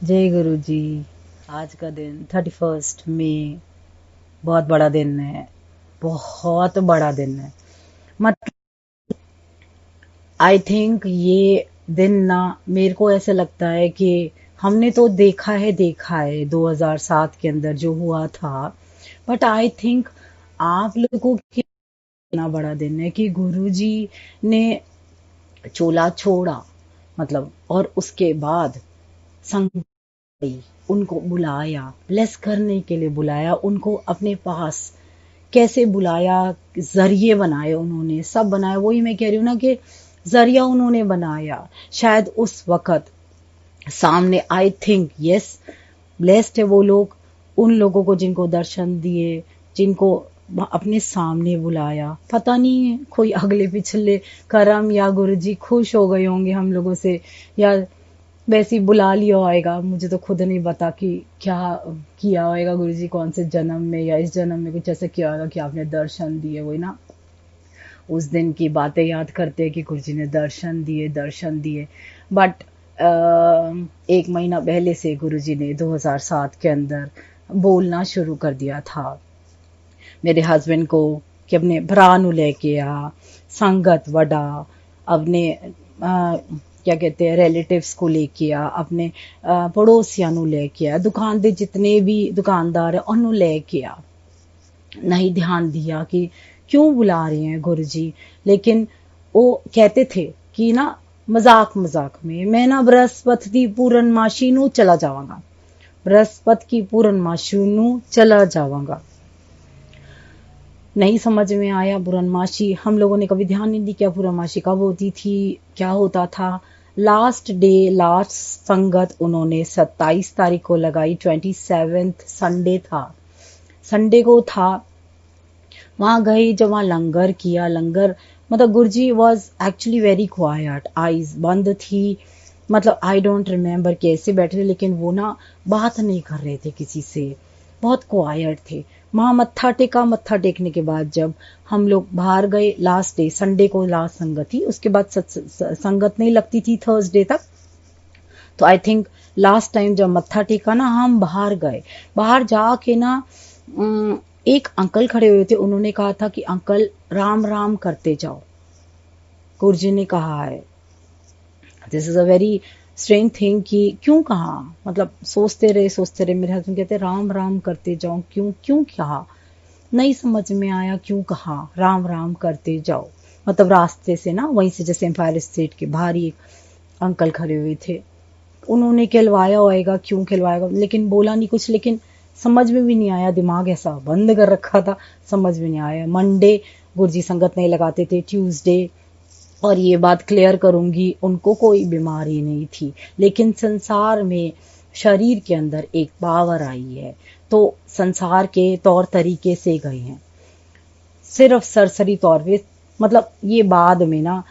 जय गुरु जी। आज का दिन 31 मई बहुत बड़ा दिन है। बहुत बड़ा दिन है। मतलब आई थिंक ये दिन ना, मेरे को ऐसे लगता है कि हमने तो देखा है 2007 के अंदर जो हुआ था। बट आई थिंक आप लोगों के इतना बड़ा दिन है कि गुरु जी ने चोला छोड़ा, मतलब, और उसके बाद संग उनको बुलाया, ब्लेस करने के लिए बुलाया, उनको अपने पास कैसे बुलाया, जरिए बनाए उन्होंने, सब बनाया। वही मैं कह रही हूँ ना कि जरिया उन्होंने बनाया। शायद उस वक्त सामने, आई थिंक यस, ब्लेस्ड है वो लोग, उन लोगों को जिनको दर्शन दिए, जिनको अपने सामने बुलाया। पता नहीं कोई अगले पिछले करम या गुरुजी खुश हो गए होंगे हम लोगों से, या वैसे ही बुला लिया होएगा। मुझे तो खुद नहीं पता कि क्या किया होएगा गुरुजी, कौन से जन्म में या इस जन्म में कुछ ऐसा किया होगा कि आपने दर्शन दिए। वही ना, उस दिन की बातें याद करते हैं कि गुरुजी ने दर्शन दिए। बट एक महीना पहले से गुरुजी ने 2007 के अंदर बोलना शुरू कर दिया था मेरे हस्बैंड को कि अपने भरा नु लेके आ, संगत वडा, अपने क्या कहते हैं रिलेटिव्स को लेके आ, अपने पड़ोसियां नु लेके आ, दुकान दे जितने भी दुकानदार है उन्हों लेके आ। नहीं ध्यान दिया कि क्यों बुला रहे हैं गुरुजी। लेकिन वो कहते थे कि ना, मजाक मजाक में, मैं ना बृहस्पति की पूर्णमाशी नू चला जावांगा, बृहस्पति की पूर्णमाशी नू चला जावांगा। नहीं समझ में आया पूर्णमाशी, हम लोगों ने कभी ध्यान नहीं दिया पूर्णमाशी कब होती थी, क्या होता था। लास्ट डे, लास्ट संगत उन्होंने 27 तारीख को लगाई, 27th संडे था, संडे को था। वहां गई, जब वहां लंगर किया, लंगर मतलब Guruji was actually very quiet, eyes बंद थी। मतलब आई डोंट रिमेम्बर कैसे बैठे थे, लेकिन वो ना बात नहीं कर रहे थे किसी से, बहुत क्वाइट थे। वहां मत्था टेका, मत्था टेकने के बाद जब हम लोग बाहर गए, लास्ट डे संडे को लास्ट संगत थी, उसके बाद संगत नहीं लगती थी थर्सडे तक। तो आई थिंक लास्ट टाइम जब मत्था टेका ना, हम बाहर गए, बाहर जाके ना एक अंकल खड़े हुए थे, उन्होंने कहा था कि अंकल राम राम करते जाओ, गुरुजी ने कहा है। This is a very strange thing कि क्यों कहा, मतलब सोचते रहे। मेरे हस्बैंड कहते राम राम करते जाओ, क्यों क्यों कहा, नहीं समझ में आया क्यों कहा राम राम करते जाओ। मतलब रास्ते से ना, वहीं से जैसे एम्पायर स्टेट के बाहर ही एक अंकल खड़े हुए थे, उन्होंने कहलवाया होएगा, क्यों कहलवाएगा, लेकिन बोला नहीं कुछ। लेकिन समझ में भी नहीं आया, दिमाग ऐसा बंद कर रखा था, समझ में नहीं आया। मंडे गुरुजी संगत नहीं लगाते थे, ट्यूसडे, और ये बात क्लियर करूंगी, उनको कोई बीमारी नहीं थी, लेकिन संसार में शरीर के अंदर एक पावर आई है, तो संसार के तौर तरीके से गए हैं, सिर्फ सरसरी तौर पे। मतलब ये बाद में ना,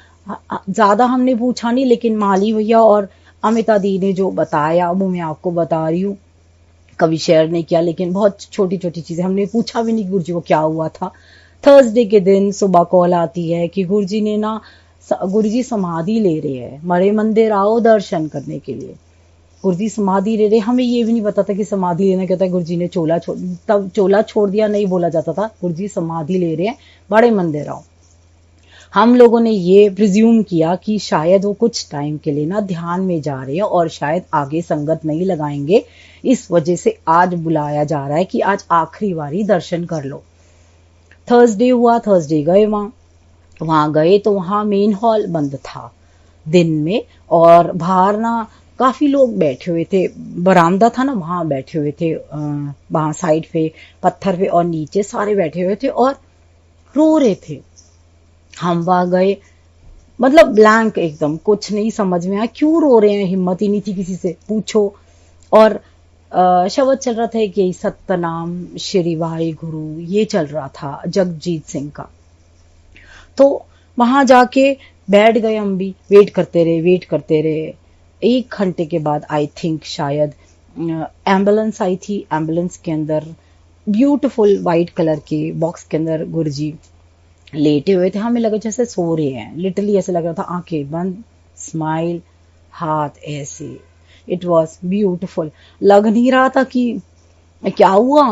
ज्यादा हमने पूछा नहीं, लेकिन माली भैया और अमिता दी ने जो बताया वो मैं आपको बता रही हूँ, कभी शेयर नहीं किया। लेकिन बहुत छोटी छोटी चीजें, हमने पूछा भी नहीं गुरुजी को क्या हुआ था। थर्सडे के दिन सुबह कॉल आती है कि गुरुजी ने ना, गुरुजी समाधि ले रहे हैं, मरे मंदिर आओ दर्शन करने के लिए। गुरुजी समाधि ले रहे, हमें ये भी नहीं पता था कि समाधि लेना क्या होता है। गुरुजी ने चोला छोड़, तब चोला छोड़ दिया नहीं बोला जाता था, गुरुजी समाधि ले रहे हैं, बड़े मंदिर आओ। हम लोगों ने ये प्रिज्यूम किया कि शायद वो कुछ टाइम के लिए ना ध्यान में जा रहे हैं और शायद आगे संगत नहीं लगाएंगे, इस वजह से आज बुलाया जा रहा है कि आज आखिरी बारी दर्शन कर लो। थर्सडे हुआ, थर्सडे गए, वहां गए तो वहां मेन हॉल बंद था दिन में, और बाहर ना काफी लोग बैठे हुए थे, बरामदा था ना, वहां बैठे हुए थे, वहां साइड पे पत्थर पे, और नीचे सारे बैठे हुए थे और रो रहे थे। हम वहां गए, मतलब ब्लैंक एकदम, कुछ नहीं समझ में आया क्यों रो रहे हैं, हिम्मत ही नहीं थी किसी से पूछो। और शब्द चल रहा था कि सतनाम श्री वाहे गुरु, ये चल रहा था जगजीत सिंह का। तो वहां जाके बैठ गए, हम भी वेट करते रहे। 1 घंटे के बाद आई थिंक शायद एम्बुलेंस आई थी। एम्बुलेंस के अंदर ब्यूटीफुल वाइट कलर के बॉक्स के अंदर गुरुजी लेटे हुए थे, हमें लगा जैसे सो रहे हैं, लिटरली ऐसे लग रहा था, आंखें बंद, स्माइल, हाथ ऐसे, इट वॉज ब्यूटिफुल। लग नहीं रहा था कि क्या हुआ,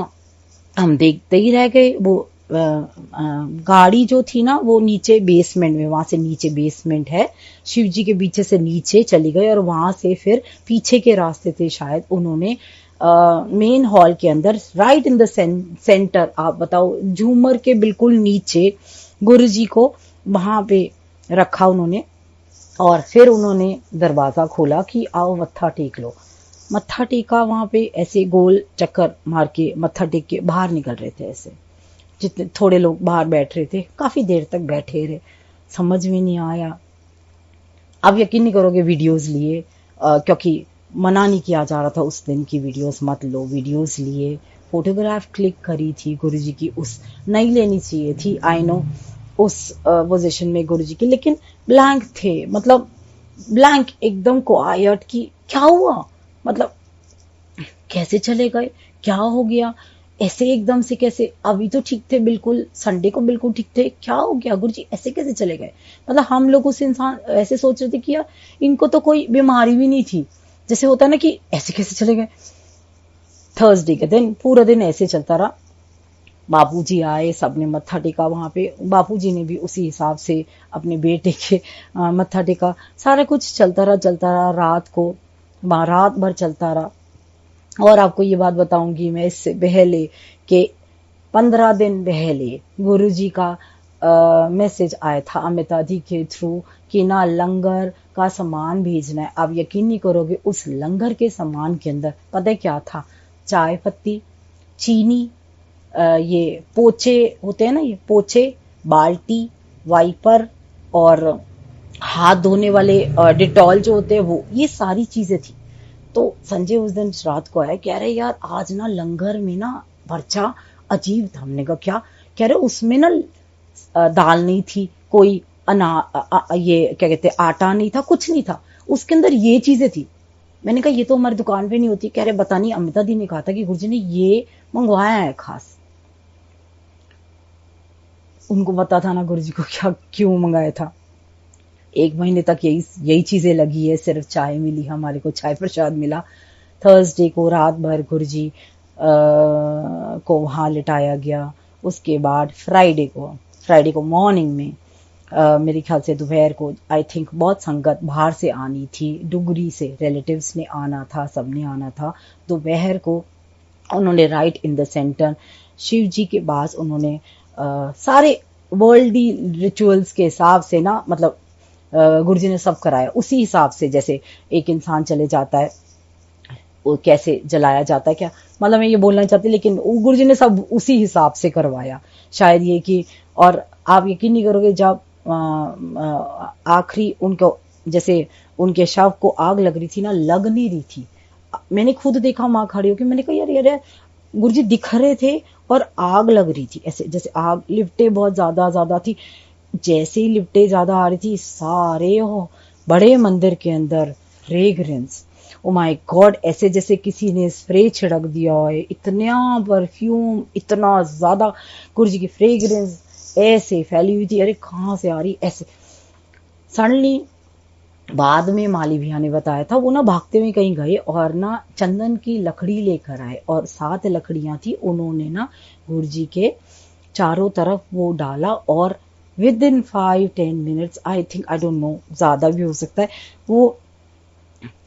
हम देखते ही रह गए। वो गाड़ी जो थी ना वो नीचे बेसमेंट में, वहां से नीचे बेसमेंट है, शिव जी के पीछे से नीचे चली गई और वहां से फिर पीछे के रास्ते थे शायद उन्होंने मेन हॉल के अंदर राइट इन द सेंटर, आप बताओ झूमर के बिल्कुल नीचे गुरु जी को वहां पे रखा उन्होंने। और फिर उन्होंने दरवाजा खोला कि आओ मत्था टेक लो। मत्था टेका, वहां पे ऐसे गोल चक्कर मार के मत्था टेक के बाहर निकल रहे थे। ऐसे जितने थोड़े लोग बाहर बैठ रहे थे, काफी देर तक बैठे रहे, समझ में नहीं आया। आप यकीन नहीं करोगे, वीडियोस लिए क्योंकि मना नहीं किया जा रहा था उस दिन की वीडियोस मत लो, वीडियोस लिए, फोटोग्राफ क्लिक करी थी गुरु जी की। उस नहीं लेनी चाहिए थी, आई नो, उस पोजीशन में गुरु जी की, लेकिन ब्लैंक थे, मतलब ब्लैंक एकदम क्वाइट कि क्या हुआ, मतलब कैसे चले गए, क्या हो गया, ऐसे एकदम से कैसे, अभी तो ठीक थे बिल्कुल, संडे को बिल्कुल ठीक थे, क्या हो गया गुरुजी ऐसे कैसे चले गए। मतलब हम लोग उस इंसान ऐसे सोच रहे थे कि यार इनको तो कोई बीमारी भी नहीं थी, जैसे होता है ना कि ऐसे कैसे चले गए। थर्सडे के दिन पूरा दिन ऐसे चलता रहा। बापूजी आए, सबने मत्था टेका वहां पे, बापूजी ने भी उसी हिसाब से अपने बेटे के मत्था टेका। सारा कुछ चलता रहा रात को, रात भर चलता रहा। और आपको ये बात बताऊंगी मैं इससे पहले कि 15 दिन पहले गुरु जी का मैसेज आया था अमिता दी के थ्रू कि ना लंगर का सामान भेजना है। आप यकीन नहीं करोगे, उस लंगर के सामान के अंदर पता है क्या था, चाय पत्ती, चीनी, ये पोचे होते हैं ना, ये पोचे, बाल्टी, वाइपर और हाथ धोने वाले डिटॉल जो होते हैं वो, ये सारी चीजें थी। तो संजय उस दिन रात को आया, कह रहे यार आज ना लंगर में ना पर्चा अजीब था। हमने कहा क्या, कह रहे उसमें ना दाल नहीं थी, कोई ये क्या कहते आटा नहीं था, कुछ नहीं था, उसके अंदर ये चीजें थी। मैंने कहा ये तो हमारी दुकान पे नहीं होती। कह रहे बता नहीं, अमिता दी ने कहा था कि गुरुजी ने ये मंगवाया है खास। उनको पता था ना गुरुजी को क्या क्यों मंगाया था। 1 महीने तक यही यही चीजें लगी है, सिर्फ चाय मिली हमारे को, चाय प्रसाद मिला। थर्सडे को रात भर गुरुजी को वहां लिटाया गया। उसके बाद फ्राइडे को मॉर्निंग में मेरे ख्याल से दोपहर को, आई थिंक बहुत संगत बाहर से आनी थी, डुगरी से रिलेटिव्स ने आना था, सबने आना था। दोपहर को उन्होंने right in the centre Shiv ji के पास उन्होंने सारे वर्ल्डी रिचुअल्स के हिसाब से ना, मतलब गुरुजी ने सब कराया उसी हिसाब से, जैसे एक इंसान चले जाता है वो कैसे जलाया जाता है, क्या मतलब मैं ये बोलना चाहती, लेकिन गुरुजी ने सब उसी हिसाब से करवाया शायद ये कि। और आप यकीन नहीं करोगे, जब आखिरी उनको, जैसे उनके शव को आग लग रही थी ना, लग नहीं रही थी, मैंने खुद देखा माँ खड़ी होकर, मैंने कहा यार यार गुरुजी दिख रहे थे और आग लग रही थी ऐसे, जैसे आग लिफ्टे बहुत ज्यादा ज्यादा थी। जैसे ही लिफ्टे ज्यादा आ रही थी, सारे हो बड़े मंदिर के अंदर फ्रेग्रेंस, ओ माय गॉड, ऐसे जैसे किसी ने स्प्रे छिड़क दिया हो, इतना परफ्यूम, इतना ज्यादा गुरुजी की फ्रेग्रेंस ऐसे फैली हुई थी। अरे कहाँ से आ रही ऐसे। सडनली बाद में माली भैया ने बताया था, वो ना भागते हुए कहीं गए और ना चंदन की लकड़ी लेकर आए, और 7 लकड़ियां थी, उन्होंने ना गुरुजी के चारों तरफ वो डाला, और with in 5-10 minutes, I think, I don't know, ज्यादा भी हो सकता है, वो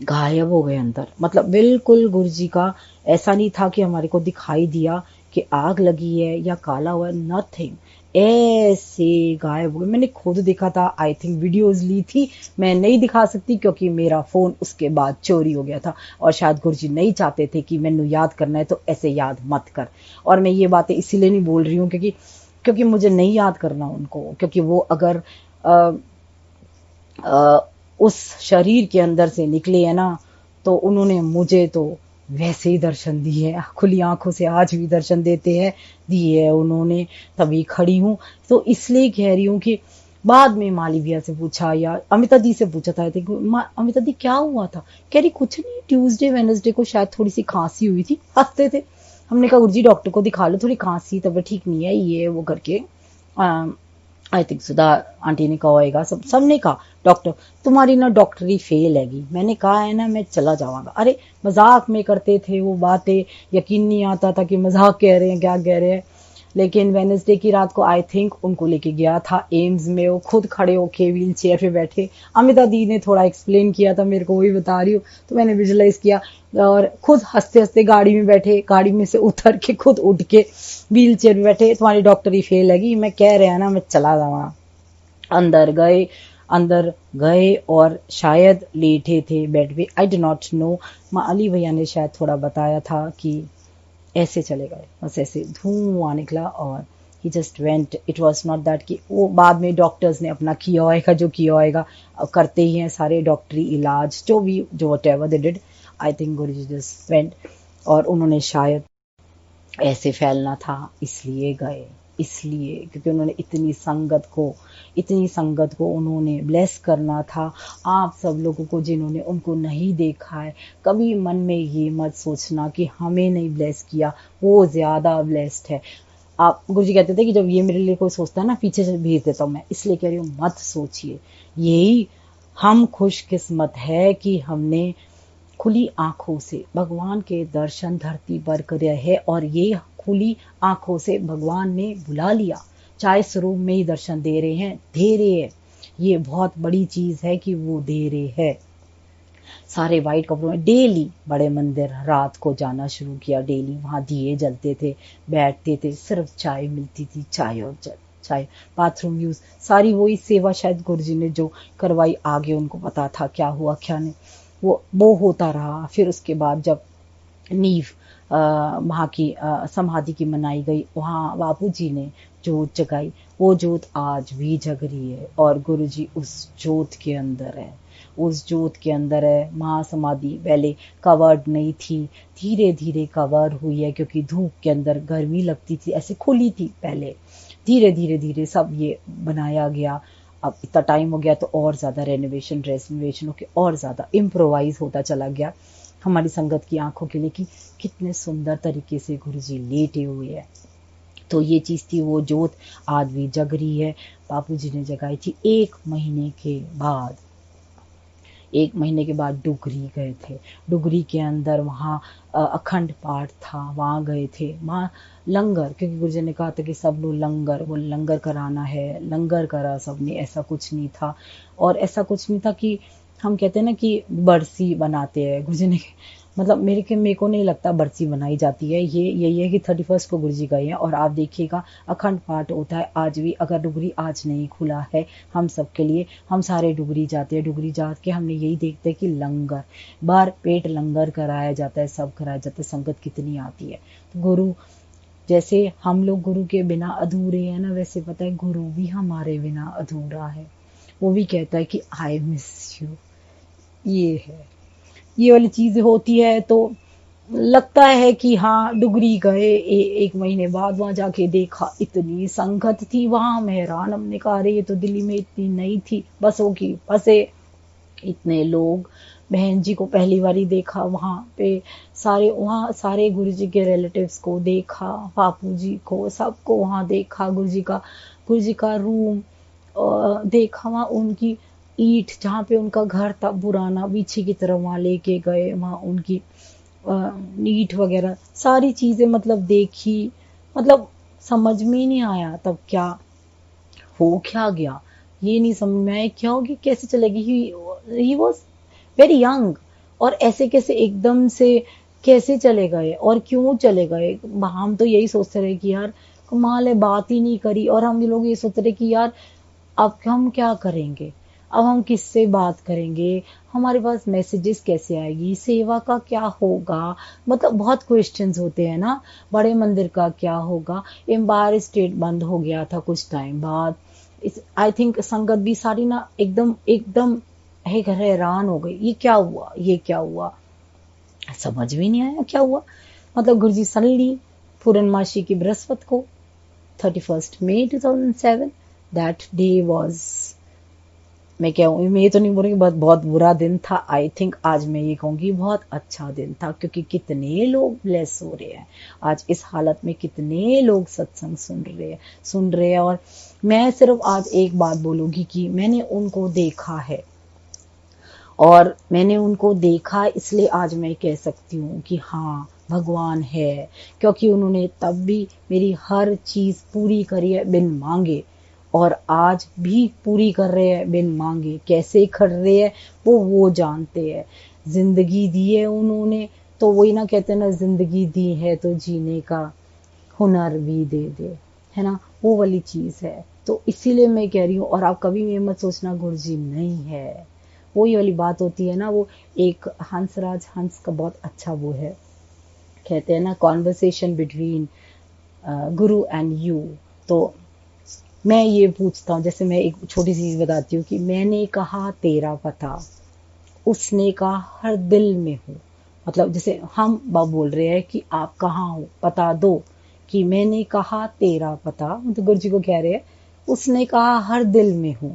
गायब हो गए अंदर। मतलब बिल्कुल गुरुजी का ऐसा नहीं था कि हमारे को दिखाई दिया कि आग लगी है या काला हुआ, नथिंग, ऐसे गायब हो गए। मैंने खुद देखा था, आई थिंक वीडियोस ली थी, मैं नहीं दिखा सकती क्योंकि मेरा फोन उसके बाद चोरी हो गया था, और शायद गुरुजी नहीं चाहते थे कि मैंने याद करना है तो ऐसे याद मत कर। और मैं ये बातें इसीलिए नहीं बोल रही हूँ क्योंकि मुझे नहीं याद करना उनको, क्योंकि वो अगर आ, आ, उस शरीर के अंदर से निकले है ना, तो उन्होंने मुझे तो वैसे ही दर्शन दिए है, खुली आंखों से आज भी दर्शन देते हैं, दिए है उन्होंने, तभी खड़ी हूं। तो इसलिए कह रही हूँ कि बाद में माली भैया से पूछा या अमिता दी से पूछा था, अमिता दी क्या हुआ था, कह रही कुछ नहीं, ट्यूसडे वेनसडे को शायद थोड़ी सी खांसी हुई थी, हंसते थे। हमने कहा गुरुजी डॉक्टर को दिखा लो, थोड़ी खांसी, तबीयत ठीक नहीं है, ये वो करके आई थिंक सुधा आंटी ने कहा होएगा, सबने कहा डॉक्टर तुम्हारी ना डॉक्टरी फेल हैगी। मैंने कहा है ना मैं चला जाऊंगा। अरे मजाक में करते थे वो बातें, यकीन नहीं आता था कि मजाक कह रहे हैं क्या कह रहे हैं। लेकिन वेनेसडे की रात को आई थिंक उनको लेके गया था एम्स में, वो खुद खड़े होके व्हील चेयर पे बैठे। अमिता दी ने थोड़ा एक्सप्लेन किया था मेरे को, वही बता रही हूँ, तो मैंने विजुलाइज किया। और खुद हंसते हंसते गाड़ी में बैठे, गाड़ी में से उतर के खुद उठ के व्हील चेयर में बैठे, तुम्हारी डॉक्टरी फेल हैगी, मैं कह रहा है ना मैं चला जाऊंगा। अंदर गए, अंदर गए और शायद लेटे थे बेड पे, I do not know. Ali भैया ने शायद थोड़ा बताया था कि ऐसे चले गए, बस ऐसे धुआं निकला और he just went. It was not that कि वो बाद में डॉक्टर्स ने अपना किया होएगा जो किया होएगा, करते ही हैं सारे डॉक्टरी इलाज जो भी, जो what ever they did. I think Guruji just went और उन्होंने शायद ऐसे फैलना था इसलिए गए, इसलिए क्योंकि उन्होंने इतनी संगत को उन्होंने ब्लेस करना था। आप सब लोगों को जिन्होंने उनको नहीं देखा है, कभी मन में ये मत सोचना कि हमें नहीं ब्लेस किया, वो ज्यादा ब्लेस्ड है। आप गुरुजी कहते थे कि जब ये मेरे लिए कोई सोचता है ना पीछे से भेज देता हूँ मैं, इसलिए कह रही हूँ मत सोचिए। यही हम खुशकिस्मत है कि हमने खुली आंखों से भगवान के दर्शन धरती पर करे है, और ये खुली आंखों से भगवान ने बुला लिया, चाहे स्वरूप में ही दर्शन दे रहे हैं, दे रहे हैं। ये बहुत बड़ी चीज है कि वो दे रहे हैं। सारे वाइट कपड़ों में डेली बड़े मंदिर रात को जाना शुरू किया, डेली वहां दिए जलते थे, बैठते थे, सिर्फ चाय मिलती थी, चाय और चाय, बाथरूम यूज, सारी वही सेवा शायद गुरुजी ने जो करवाई, आगे उनको पता था क्या हुआ क्या नहीं। वो होता रहा। फिर उसके बाद जब नींव वहाँ की समाधि की मनाई गई, वहाँ बापू जी ने जोत जगाई, वो जोत आज भी जग रही है और गुरुजी उस जोत के अंदर है, उस जोत के अंदर है। महासमाधि पहले कवर्ड नहीं थी, धीरे धीरे कवर हुई है, क्योंकि धूप के अंदर गर्मी लगती थी, ऐसे खुली थी पहले, धीरे धीरे धीरे सब ये बनाया गया। अब इतना टाइम हो गया तो और ज्यादा रेनोवेशन होके और ज्यादा इम्प्रोवाइज होता चला गया हमारी संगत की आंखों के लिए कि कितने सुंदर तरीके से गुरुजी लेटे हुए हैं। तो ये चीज थी, वो जोत आज भी जग रही है। बापूजी ने जगाई थी 1 महीने के बाद। 1 महीने के बाद डुगरी गए थे, डुगरी के अंदर वहाँ अखंड पाठ था, वहाँ गए थे। वहाँ लंगर, क्योंकि गुरुजी ने कहा था कि सब लोग लंगर, वो लंगर कराना है, लंगर करा सबने, ऐसा कुछ नहीं था। और ऐसा कुछ नहीं था कि हम कहते हैं ना कि बरसी बनाते हैं, गुरुजी ने मतलब मेरे को नहीं लगता बरसी बनाई जाती है। ये यही है कि 31 को गुरुजी गए हैं और आप देखिएगा अखंड पाठ होता है आज भी। अगर डुगरी आज नहीं खुला है हम सबके लिए, हम सारे डुगरी जाते हैं, डुगरी जा के हमने यही देखते हैं कि लंगर बार पेट लंगर कराया जाता है, सब कराया जाता है, संगत कितनी आती है। तो गुरु जैसे हम लोग गुरु के बिना अधूरे हैं ना, वैसे पता है गुरु भी हमारे बिना अधूरा है। वो भी कहता है कि आई मिस यू। ये है, ये वाली चीज होती है। तो लगता है कि हाँ डुगरी गए, 1 महीने बाद वहां जाके देखा इतनी संगत थी वहां, मैं हैरान। हमने कहा अरे ये तो दिल्ली में इतनी नहीं थी, बसों की बसे, इतने लोग। बहन जी को पहली बार ही देखा वहां पे, सारे वहां सारे गुरुजी के रिलेटिव्स को देखा, बापू जी को, सबको वहां देखा। गुरुजी का रूम देखा, वहां उनकी ईंट जहाँ पे उनका घर था पुराना, पीछे की तरफ वहां लेके गए, वहां उनकी ईंट वगैरह सारी चीजें मतलब देखी। मतलब समझ में ही नहीं आया तब क्या हो क्या गया, ये नहीं समझ में आया क्या होगी, कैसे चलेगी। ही वॉज वेरी यंग, और ऐसे कैसे एकदम से कैसे चले गए और क्यों चले गए। हम तो यही सोचते रहे कि यार कमाल है, बात ही नहीं करी। और हम लोग ये सोच रहे कि यार अब हम क्या करेंगे, अब हम किससे बात करेंगे, हमारे पास मैसेजेस कैसे आएगी, सेवा का क्या होगा। मतलब बहुत क्वेश्चंस होते हैं ना, बड़े मंदिर का क्या होगा। एम्पायर स्टेट बंद हो गया था कुछ टाइम बाद। आई थिंक संगत भी सारी ना एकदम एकदम हैरान हो गई, ये क्या हुआ, ये क्या हुआ, समझ में नहीं आया क्या हुआ। मतलब गुरुजी सडनली पूर्णमासी की बृहस्पति को 31 मई 2007, दैट डे वॉज मैं कहूँ, मैं ये तो नहीं बोल रही कि बहुत बहुत बुरा दिन था। आई थिंक आज मैं ये कहूँगी बहुत अच्छा दिन था, क्योंकि कितने लोग ब्लेस हो रहे हैं आज इस हालत में, कितने लोग सत्संग सुन रहे हैं। और मैं सिर्फ आज एक बात बोलूंगी कि मैंने उनको देखा है, और मैंने उनको देखा इसलिए आज मैं कह सकती हूँ कि हाँ भगवान है, क्योंकि उन्होंने तब भी मेरी हर चीज पूरी करी है बिन मांगे, और आज भी पूरी कर रहे हैं बिन मांगे। कैसे कर रहे हैं वो जानते हैं। जिंदगी दी है उन्होंने, तो वही ना कहते ना, जिंदगी दी है तो जीने का हुनर भी दे दे, है ना, वो वाली चीज है। तो इसीलिए मैं कह रही हूँ। और आप कभी ये मत सोचना गुरुजी नहीं है, वही वाली बात होती है ना। वो एक हंसराज हंस का बहुत अच्छा वो है, कहते हैं ना, conversation between Guru and you. तो मैं ये पूछता हूँ, जैसे मैं एक छोटी सी चीज बताती हूँ कि मैंने कहा तेरा पता, उसने कहा हर दिल में हो। मतलब जैसे हम बोल रहे हैं कि आप कहाँ हो, पता दो, कि मैंने कहा तेरा पता, तो गुरु जी को कह रहे हैं, उसने कहा हर दिल में हो।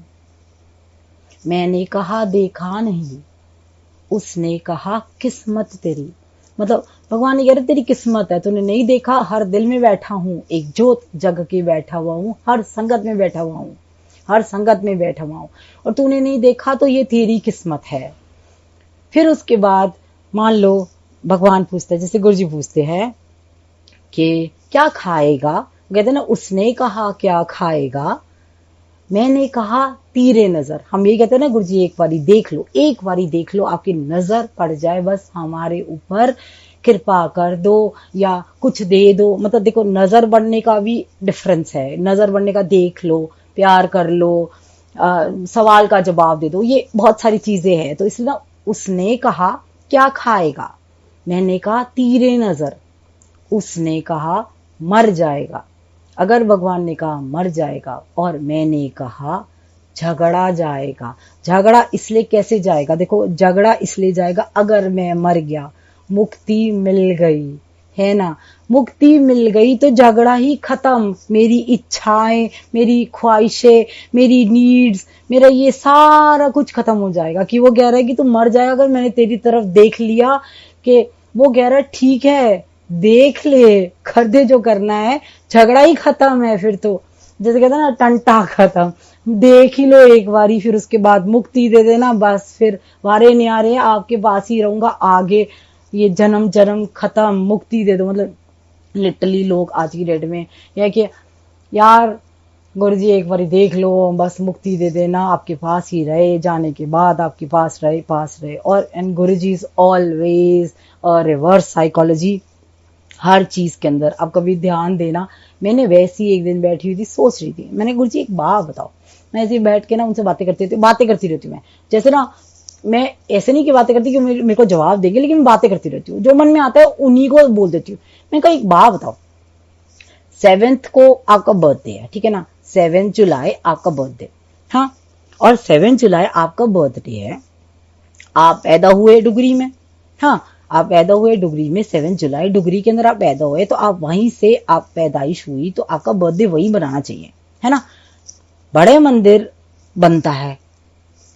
मैंने कहा देखा नहीं, उसने कहा किस्मत तेरी। मतलब भगवान ये कह रहे तेरी किस्मत है, तूने नहीं देखा, हर दिल में बैठा हूं, एक जोत जग के बैठा हुआ हूं, हर संगत में बैठा हुआ हूं, हर संगत में बैठा हुआ हूं, और तूने नहीं देखा तो ये तेरी किस्मत है। फिर उसके बाद मान लो भगवान पूछते हैं, जैसे गुरु जी पूछते हैं कि क्या खाएगा, कहते ना उसने कहा क्या खाएगा, मैंने कहा तीरे नजर। हम ये कहते हैं ना गुरुजी एक बारी देख लो, एक बारी देख लो, आपकी नजर पड़ जाए, बस हमारे ऊपर कृपा कर दो या कुछ दे दो। मतलब देखो नजर बढ़ने का भी डिफरेंस है, नजर बढ़ने का देख लो, प्यार कर लो, सवाल का जवाब दे दो, ये बहुत सारी चीजें हैं। तो इसलिए ना उसने कहा क्या खाएगा, मैंने कहा तीरे नजर, उसने कहा मर जाएगा। अगर भगवान ने कहा मर जाएगा और मैंने कहा झगड़ा जाएगा, झगड़ा इसलिए कैसे जाएगा, देखो झगड़ा इसलिए जाएगा अगर मैं मर गया, मुक्ति मिल गई, है ना, मुक्ति मिल गई तो झगड़ा ही खत्म। मेरी इच्छाएं, मेरी ख्वाहिशें, मेरी नीड्स, मेरा ये सारा कुछ खत्म हो जाएगा। कि वो कह रहा है कि तू मर जाएगा, अगर मैंने तेरी तरफ देख लिया, कि वो कह रहा है ठीक है देख ले, कर दे जो करना है, झगड़ा ही खत्म है फिर तो। जैसे कहते हैं ना टंटा खत्म, देख ही लो एक बारी, फिर उसके बाद मुक्ति दे देना, बस फिर वारे न्यारे आपके पास ही रहूंगा आगे, ये जन्म जन्म खत्म, मुक्ति दे दो। मतलब लिटरली लोग आज की डेट में यह कि यार गुरु जी एक बारी देख लो, बस मुक्ति दे देना, आपके पास ही रहे, जाने के बाद आपके पास रहे, पास रहे। और and Guru ji is always reverse psychology हर चीज के अंदर। आप कभी ध्यान देना, मैंने वैसी एक दिन बैठी हुई थी, सोच रही थी, मैंने गुरु जी एक बात बताओ, मैं ऐसे बैठ के ना उनसे बातें करती रहती हूँ मैं। जैसे ना मैं ऐसे नहीं कि बातें करती कि मेरे को जवाब देंगे, लेकिन मैं बातें करती रहती हूँ, जो मन में आता है उन्हीं को बोल देती हूँ। मैं कहा एक बात बताओ, 7th को आपका बर्थडे है, ठीक है ना, 7 जुलाई आपका बर्थडे, हाँ, और 7 जुलाई आपका बर्थडे है, आप पैदा हुए डुगरी में, हाँ, आप पैदा हुए डुगरी में, 7 जुलाई डुगरी के अंदर आप पैदा हुए, तो आप वहीं से आप पैदाइश हुई, तो आपका बर्थडे वही बनाना चाहिए, है ना। बड़े मंदिर बनता है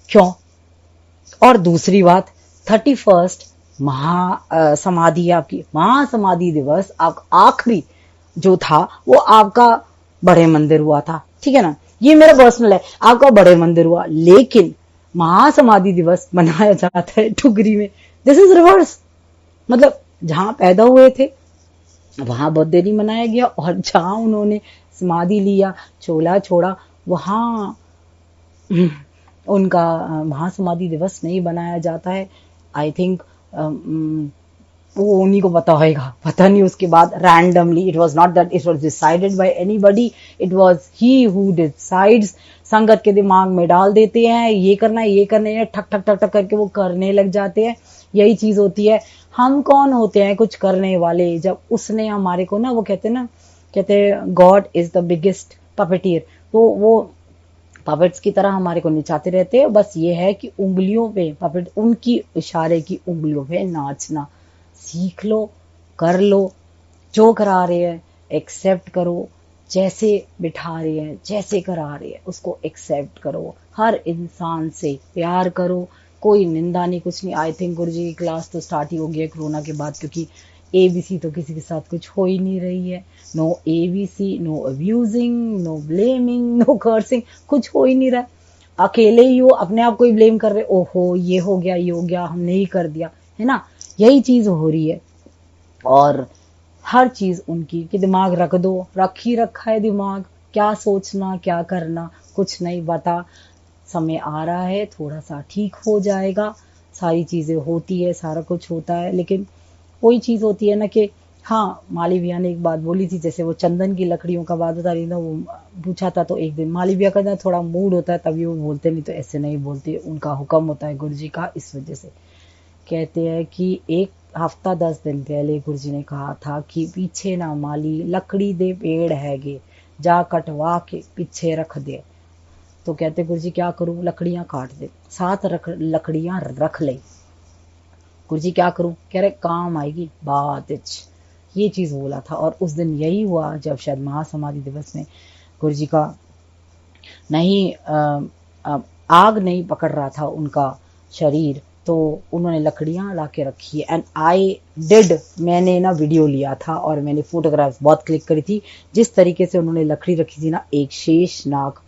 क्यों? और दूसरी बात, 31st महा समाधि है आपकी, महासमाधि दिवस आप आखिरी जो था वो आपका बड़े मंदिर हुआ था, ठीक है ना, ये मेरा पर्सनल है, आपका बड़े मंदिर हुआ, लेकिन महासमाधि दिवस मनाया जाता है डुगरी में। This is reverse. मतलब जहां पैदा हुए थे वहां बर्थडे नहीं मनाया गया, और जहां उन्होंने समाधि लिया, चोला छोड़ा, वहां उनका महासमाधि दिवस नहीं बनाया जाता है। आई थिंक वो उन्हीं को पता होगा, पता नहीं। उसके बाद randomly, it was not that it was decided by anybody, it was he who decides. संगत के दिमाग में डाल देते हैं ये करना है, ये करना है, ठक ठक ठक ठक करके वो करने लग जाते हैं। यही चीज होती है। हम कौन होते हैं कुछ करने वाले, जब उसने हमारे को ना, वो कहते हैं ना, कहते हैं God is the biggest puppeteer, तो वो पपेट्स की तरह हमारे को नचाते रहते हैं। बस ये है कि उंगलियों पे पपेट, उनकी इशारे की उंगलियों पे नाचना सीख लो, कर लो, जो करा रहे हैं एक्सेप्ट करो, जैसे बिठा रही है, जैसे करा रही है, उसको एक्सेप्ट करो। हर इंसान से प्यार करो, कोई निंदा नहीं, कुछ नहीं। आई थिंक गुरु जी की क्लास तो स्टार्ट ही हो गई है कोरोना के बाद, क्योंकि एबीसी तो किसी के साथ कुछ हो ही नहीं रही है। No ABC, no abusing, no blaming, no cursing, कुछ हो ही नहीं रहा है। अकेले ही हो, अपने आप को ही ब्लेम कर रहे, ओहो ये हो गया, ये हो गया, हमने ही कर दिया, है ना। यही चीज हो रही है। और हर चीज उनकी कि दिमाग रख दो, रख ही रखा है दिमाग, क्या सोचना क्या करना कुछ नहीं बता। समय आ रहा है, थोड़ा सा ठीक हो जाएगा, सारी चीजें होती है, सारा कुछ होता है। लेकिन वही चीज होती है ना कि हाँ, माली भैया ने एक बात बोली थी, जैसे वो चंदन की लकड़ियों का बात बता रही ना, वो पूछा था तो एक दिन माली भैया का ना थोड़ा मूड होता है तभी वो बोलते, नहीं तो ऐसे नहीं बोलते, उनका हुक्म होता है गुरु जी का, इस वजह से कहते हैं कि एक हफ्ता 10 दिन पहले गुरुजी ने कहा था कि पीछे ना माली लकड़ी दे पेड़ हैगे, जा कटवा के पीछे रख दे। तो कहते गुरुजी क्या करूं, लकड़ियां काट दे, लकड़ियां रख ले। गुरुजी क्या करूं, कह रहे काम आएगी बात ये चीज बोला था। और उस दिन यही हुआ जब शायद महासमाधि दिवस में गुरुजी का नहीं आग नहीं पकड़ रहा था उनका शरीर, तो उन्होंने लकड़ियां ला के रखी एंड आई डिड, मैंने ना वीडियो लिया था और मैंने फोटोग्राफ्स बहुत क्लिक करी थी। जिस तरीके से उन्होंने लकड़ी रखी थी ना, एक शेष नाग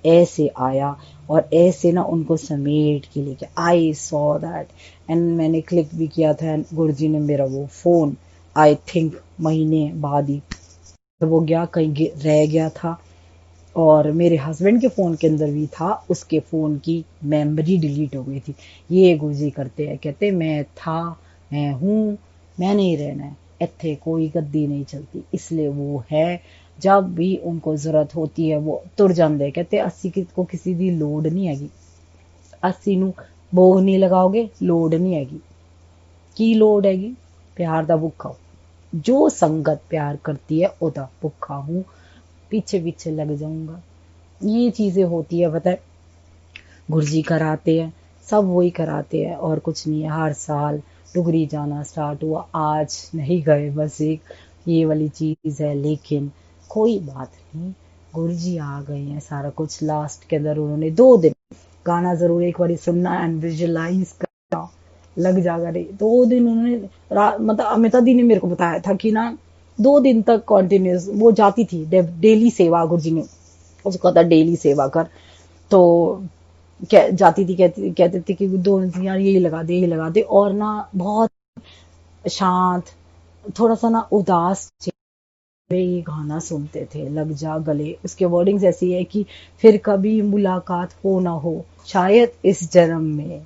ऐसे आया और ऐसे ना उनको समेट के लेके, आई सॉ दैट एंड मैंने क्लिक भी किया था। गुरुजी ने मेरा वो फोन आई थिंक महीने बाद ही वो गया, कहीं रह गया था। और मेरे हस्बैंड के फ़ोन के अंदर भी था, उसके फ़ोन की मेमोरी डिलीट हो गई थी। ये गुरुजी करते हैं, कहते मैं था, मैं हूँ, मैं नहीं रहना है इत्थे, कोई गद्दी नहीं चलती, इसलिए वो है। जब भी उनको ज़रूरत होती है वो तुर जाते हैं। कहते अस्सी को किसी की लोड़ नहीं हैगी, अस्सी नू भोग नहीं लगाओगे, लोड़ नहीं हैगी। की लोड़ हैगी, प्यार दा भुखा हो। जो संगत प्यार करती है ओदा भुखा हूँ, पीछे पीछे लग जाऊंगा। ये चीजें होती है, पता है गुरुजी कराते हैं, सब वही कराते हैं और कुछ नहीं है। हर साल डुगरी जाना स्टार्ट हुआ, आज नहीं गए, बस एक ये वाली चीज है। लेकिन कोई बात नहीं, गुरुजी आ गए हैं, सारा कुछ लास्ट के अंदर उन्होंने 2 दिन गाना जरूर एक बार सुनना एंड विजुअलाइज करना, लग जाएगा रे। 2 दिन उन्होंने मतलब अमिता दी ने मेरे को बताया था कि ना 2 दिन तक कॉन्टिन्यूस वो जाती थी, डेली सेवा गुरुजी ने उसको कहा था डेली सेवा कर। तो जाती थी, कहते थे कि 2 दिन यार यही लगा दे, यही लगा दे। और ना बहुत शांत, थोड़ा सा ना उदास चेहरे ये गाना सुनते थे, लग जा गले। उसके वर्डिंग्स ऐसी है कि फिर कभी मुलाकात हो ना हो, शायद इस जन्म में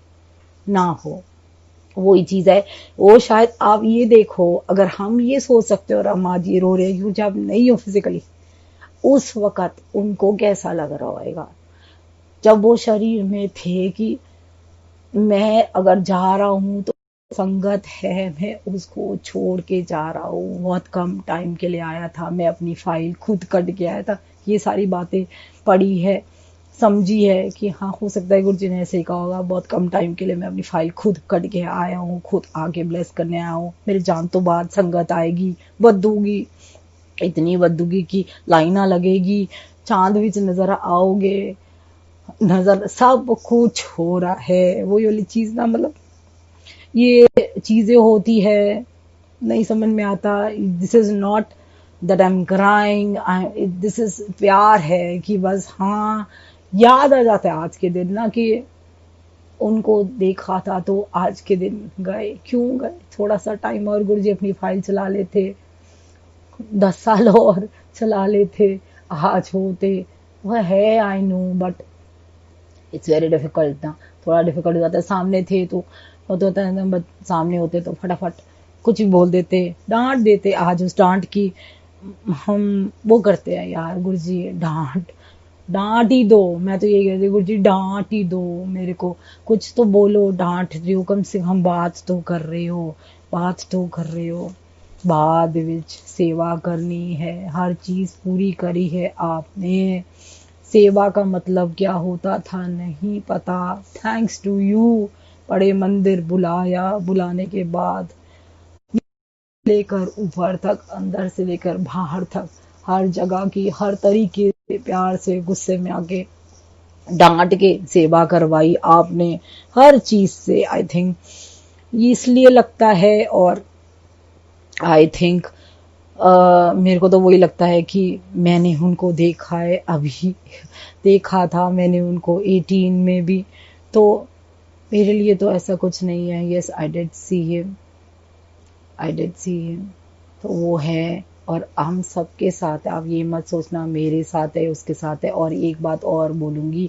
ना हो। वही चीज है, वो शायद आप ये देखो, अगर हम ये सोच सकते हो और हम आज ये रो रहे हैं क्योंकि आप नहीं हो फिजिकली, उस वक्त उनको कैसा लग रहा होगा जब वो शरीर में थे कि मैं अगर जा रहा हूं तो संगत है, मैं उसको छोड़ के जा रहा हूँ। बहुत कम टाइम के लिए आया था, मैं अपनी फाइल खुद कट के आया था। ये सारी बातें पढ़ी है, समझी है कि हाँ हो सकता है गुरु जी ने ऐसे ही कहा होगा, बहुत कम टाइम के लिए मैं अपनी फाइल खुद कट के आया हूँ, खुद आगे ब्लेस करने आया हूँ। मेरे जान तो बाद संगत आएगी, बदूगी, इतनी बदूगी कि लाइना लगेगी, चांद विच नजर आओगे, नजर सब कुछ हो रहा है। वो वाली चीज ना, मतलब ये चीजें होती है, नहीं समझ में आता। This is not that I am crying, this is प्यार है कि बस हाँ याद आ जाता है आज के दिन ना कि उनको देखा था तो आज के दिन गए, क्यों गए। थोड़ा सा टाइम और गुरुजी अपनी फाइल चला लेते, 10 साल और चला लेते, आज होते। वह है I know, but it's very difficult ना, थोड़ा डिफिकल्ट हो जाता है। सामने थे तो होता है ना, सामने होते तो फटाफट कुछ भी बोल देते, डांट देते। आज उस डांट की हम वो करते हैं यार, गुरुजी डांट डांट ही दो। मैं तो ये कहती गुरुजी डांट ही दो मेरे को, कुछ तो बोलो, डांट रही हो कम से कम, बात तो कर रहे हो, बात तो कर रहे हो। बाद विच सेवा करनी है, हर चीज पूरी करी है आपने। सेवा का मतलब क्या होता था नहीं पता, थैंक्स टू यू। बड़े मंदिर बुलाया, बुलाने के बाद लेकर ऊपर तक, अंदर से लेकर बाहर तक, हर जगह की हर तरीके से प्यार से गुस्से में आके डांट के सेवा करवाई आपने हर चीज से। आई थिंक ये इसलिए लगता है। और आई थिंक मेरे को तो वही लगता है कि मैंने उनको देखा है अभी, देखा था मैंने उनको 18 में भी। तो मेरे लिए तो ऐसा कुछ नहीं है। Yes, I did see him, I did see him. तो वो है और हम सबके साथ है। आप ये मत सोचना मेरे साथ है उसके साथ है। और एक बात और बोलूंगी,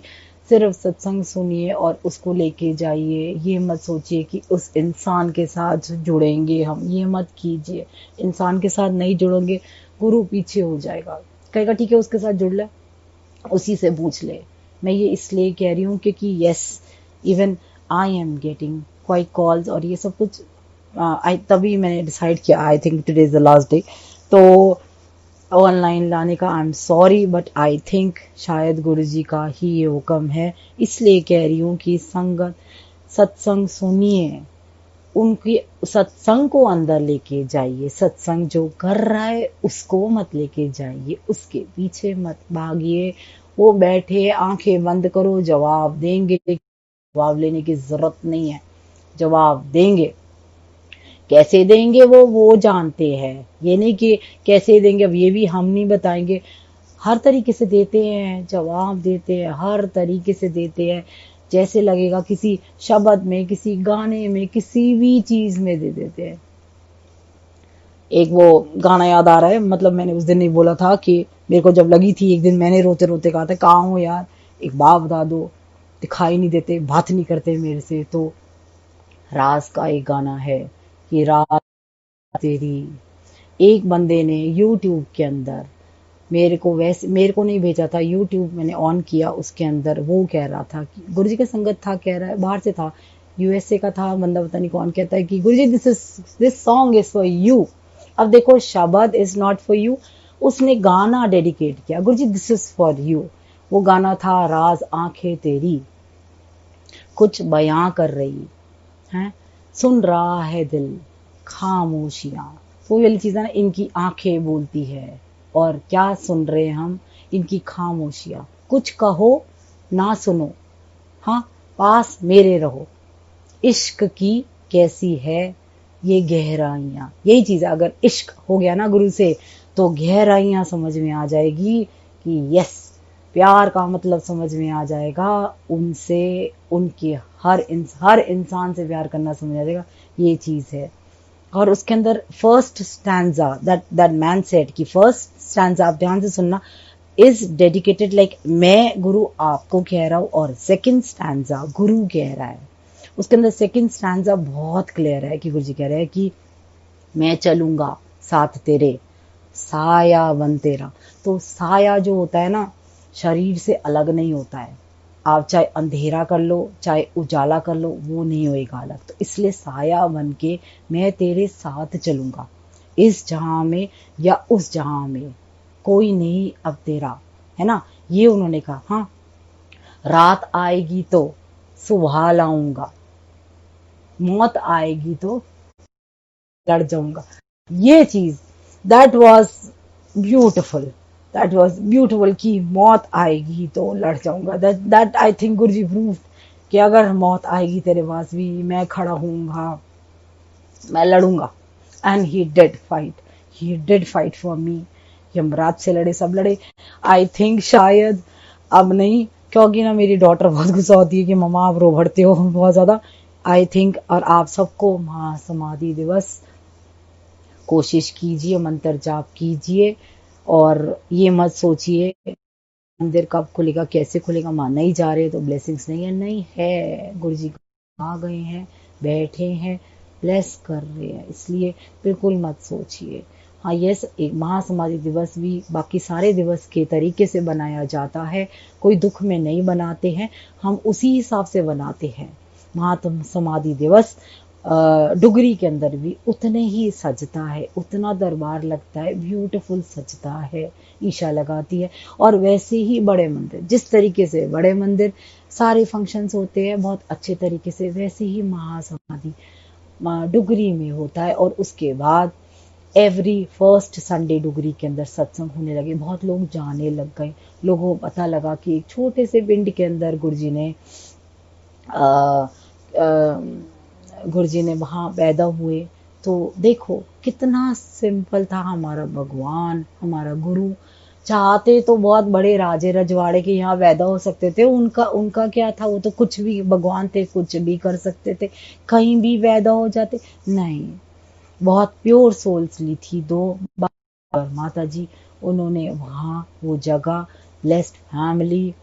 सिर्फ सत्संग सुनिए और उसको लेके जाइए। ये मत सोचिए कि उस इंसान के साथ जुड़ेंगे हम, ये मत कीजिए। इंसान के साथ नहीं जुड़ोगे, गुरु पीछे हो जाएगा, कहेगा ठीक है उसके साथ जुड़ ले, उसी से पूछ ले। मैं ये इसलिए कह रही हूँ क्योंकि yes, even I am getting quite calls और ये सब कुछ। तभी मैंने डिसाइड किया, I think today is the last day, तो ऑनलाइन लाने का। I am sorry but I think शायद गुरु जी का ही ये हुक्म है। इसलिए कह रही हूँ कि संगत, सत्संग सुनिए, उनकी सत्संग को अंदर लेके जाइए। सत्संग जो कर रहा है उसको मत लेके जाइए, उसके पीछे मत भागिए। वो बैठे, आंखें बंद करो, जवाब देंगे। जवाब लेने की जरूरत नहीं है, जवाब देंगे। कैसे देंगे वो जानते हैं। ये नहीं कि कैसे देंगे, अब ये भी हम नहीं बताएंगे। हर तरीके से देते हैं, जवाब देते हैं, हर तरीके से देते हैं। जैसे लगेगा किसी शब्द में, किसी गाने में, किसी भी चीज में दे देते हैं। एक वो गाना याद आ रहा है, मतलब मैंने उस दिन नहीं बोला था कि मेरे को जब लगी थी, एक दिन मैंने रोते रोते कहा था कहाँ हो यार, एक बाप बता दो, दिखाई नहीं देते, बात नहीं करते मेरे से। तो राज का एक गाना है कि रात तेरी, एक बंदे ने यूट्यूब के अंदर मेरे को, वैसे मेरे को नहीं भेजा था, यूट्यूब मैंने ऑन किया, उसके अंदर वो कह रहा था कि गुरुजी का संगत था, कह रहा है, बाहर से था, यूएसए का था बंदा, पता नहीं कौन, कहता है कि Guruji this song is for you. अब देखो, शब्द इज नॉट फॉर यू, उसने गाना डेडिकेट किया, गुरुजी दिस इज फॉर यू। वो गाना था राज आंखें तेरी कुछ बयां कर रही हैं, सुन रहा है दिल खामोशियां। वो वाली चीज है ना, इनकी आंखें बोलती है और क्या सुन रहे हैं हम, इनकी खामोशियां। कुछ कहो ना सुनो, हाँ पास मेरे रहो, इश्क की कैसी है ये गहराइयां। यही चीज है, अगर इश्क हो गया ना गुरु से तो गहराइयां समझ में आ जाएगी कि यस, प्यार का मतलब समझ में आ जाएगा। उनसे, उनके हर इंसान से प्यार करना समझ आ जाएगा। ये चीज है। और उसके अंदर first stanza, that man said कि फर्स्ट स्टैंजा, आप ध्यान से सुनना, इज डेडिकेटेड लाइक मैं गुरु आपको कह रहा हूं, और सेकंड स्टैंजा गुरु कह रहा है। उसके अंदर सेकंड स्टैंजा बहुत क्लियर है कि गुरु जी कह रहे हैं कि मैं चलूंगा साथ तेरे, साया बन तेरा। तो साया जो होता है ना, शरीर से अलग नहीं होता है। आप चाहे अंधेरा कर लो, चाहे उजाला कर लो, वो नहीं होएगा अलग। तो इसलिए साया बन के मैं तेरे साथ चलूंगा, इस जहां में या उस जहां में, कोई नहीं अब तेरा, है ना। ये उन्होंने कहा। हाँ, रात आएगी तो सुबह लाऊंगा, मौत आएगी तो लड़ जाऊंगा। ये चीज, that was beautiful, that was beautiful कि मौत आएगी तो लड़ जाऊंगा। That I think Guruji prove कि अगर मौत आएगी तेरे पास भी, मैं खड़ा हूंगा, मैं लड़ूंगा। And he did fight for me. Yamraj से लड़े, सब लड़े। आई थिंक शायद अब नहीं, क्योंकि ना मेरी डॉटर बहुत गुस्सा होती है कि मम्मा आप रो भरते हो बहुत ज्यादा। आई थिंक, और आप सबको महासमाधि दिवस, कोशिश कीजिए, मंत्र जाप कीजिए, और ये मत सोचिए मंदिर कब खुलेगा, कैसे खुलेगा, मां नहीं जा रहे तो ब्लेसिंग्स नहीं है। नहीं है, गुरु जी आ गए हैं, बैठे हैं, ब्लेस कर रहे हैं, इसलिए बिल्कुल मत सोचिए। हाँ यस, एक महासमाधि दिवस भी बाकी सारे दिवस के तरीके से बनाया जाता है, कोई दुख में नहीं बनाते हैं, हम उसी हिसाब से बनाते हैं। महासमाधि दिवस डुगरी के अंदर भी उतने ही सजता है, उतना दरबार लगता है, ब्यूटीफुल सजता है, ईशा लगाती है। और वैसे ही बड़े मंदिर, जिस तरीके से बड़े मंदिर सारे फंक्शंस होते हैं बहुत अच्छे तरीके से, वैसे ही महासमाधि डुगरी में होता है। और उसके बाद एवरी फर्स्ट संडे डुगरी के अंदर सत्संग होने लगे, बहुत लोग जाने लग गए। लोगों को पता लगा कि एक छोटे से पिंड के अंदर गुरुजी ने गुरुजी ने वहाँ पैदा हुए। तो देखो कितना सिंपल था हमारा भगवान, हमारा गुरु। चाहते तो बहुत बड़े राजे रजवाड़े के यहाँ पैदा हो सकते थे, उनका उनका क्या था, वो तो कुछ भी भगवान थे, कुछ भी कर सकते थे, कहीं भी पैदा हो जाते। नहीं, बहुत प्योर सोल्स ली थी दो बाबा और माता जी। उन्होंने वहाँ वो जगह, blessed family,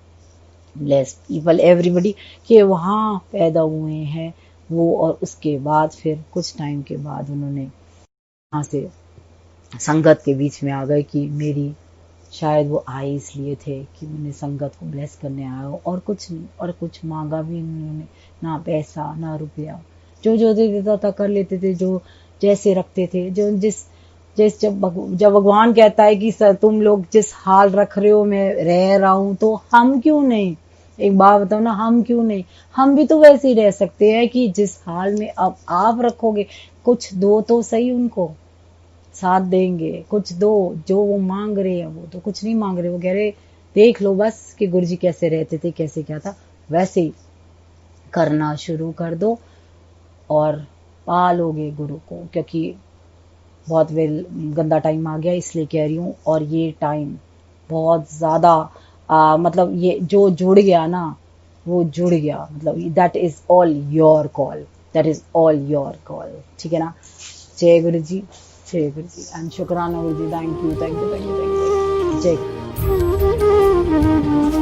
blessed people, everybody के वहाँ पैदा हुए हैं वो। और उसके बाद फिर कुछ टाइम के बाद उन्होंने वहाँ से संगत के बीच में आ गए कि मेरी, शायद वो आए इसलिए थे कि उन्हें संगत को ब्लेस करने आया हो, और कुछ नहीं, और कुछ मांगा भी उन्होंने, ना पैसा ना रुपया, जो जो दे देता था कर लेते थे, जो जैसे रखते थे, जो जिस जब भगवान कहता है कि सर तुम लोग जिस हाल रख रहे हो मैं रह रहा हूं, तो हम क्यों नहीं, एक बात बताओ ना, हम क्यों नहीं, हम भी तो वैसे ही रह सकते हैं कि जिस हाल में अब आप रखोगे, कुछ दो तो सही, उनको साथ देंगे, कुछ दो। जो वो मांग रहे हैं वो तो कुछ नहीं मांग रहे, वो कह रहे देख लो बस कि गुरुजी कैसे रहते थे, कैसे क्या था, वैसे ही करना शुरू कर दो और पा लोगे गुरु को। क्योंकि बहुत वेल गंदा टाइम आ गया इसलिए कह रही हूँ, और ये टाइम बहुत ज़्यादा मतलब ये जो जुड़ गया ना, वो जुड़ गया, मतलब that is all your call, that is all your call, ठीक है ना। जय गुरु जी, जय गुरु जी, एंड शुक्राना Guru ji, thank you, thank you, thank you, thank you, जय।